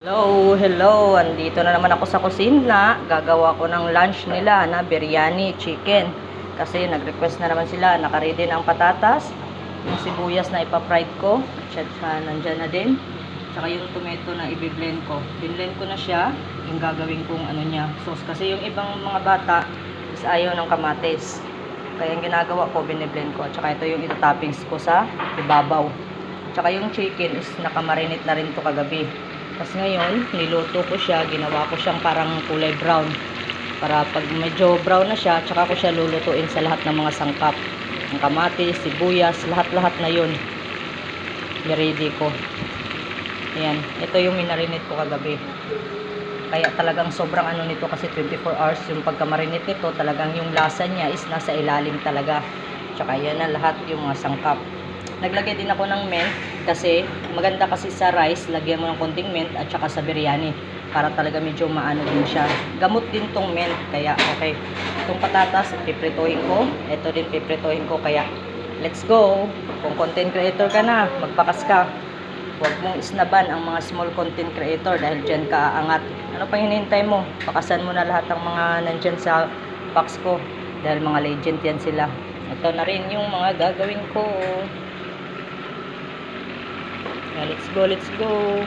Hello, hello. Andito na naman ako sa kusina. Gagawa ko ng lunch nila na biryani chicken. Kasi nag-request na naman sila. Naka-ready na ang patatas. Yung sibuyas na ipa-fried ko. At nandyan na din. Tsaka yung tomato na i-blend ko. Binlend ko na siya. Yung gagawin kong sauce. Kasi yung ibang mga bata is ayaw ng kamatis. Kaya yung ginagawa ko, biniblend ko. At saka ito yung ito-toppings ko sa ibabaw. Tsaka yung chicken is nakamarinate na rin to kagabi. Tapos ngayon, niluto ko siya, ginawa ko siyang parang kulay brown. Para pag medyo brown na siya, tsaka ko siya lulutuin sa lahat ng mga sangkap. Ang kamatis, sibuyas, lahat-lahat na yun. I-ready ko. Ayan, ito yung minarinate ko kagabi. Kaya talagang sobrang nito kasi 24 hours yung pagkamarinate nito, talagang yung lasa niya is nasa ilalim talaga. Tsaka yan na lahat yung mga sangkap. Naglagay din ako ng mint kasi maganda kasi sa rice, lagyan mo ng konting mint at saka sa biryani para talaga medyo maano din siya. Gamot din tong mint kaya okay. Itong patatas, piprituhin ko. Ito din piprituhin ko kaya let's go. Kung content creator ka na, magpakas ka. Huwag mong isnaban ang mga small content creator dahil dyan ka aangat. Ano pang hinihintay mo? Pakasan mo na lahat ng mga nandyan sa box ko dahil mga legend yan sila. Ito na rin yung mga gagawin ko. Let's go, let's go.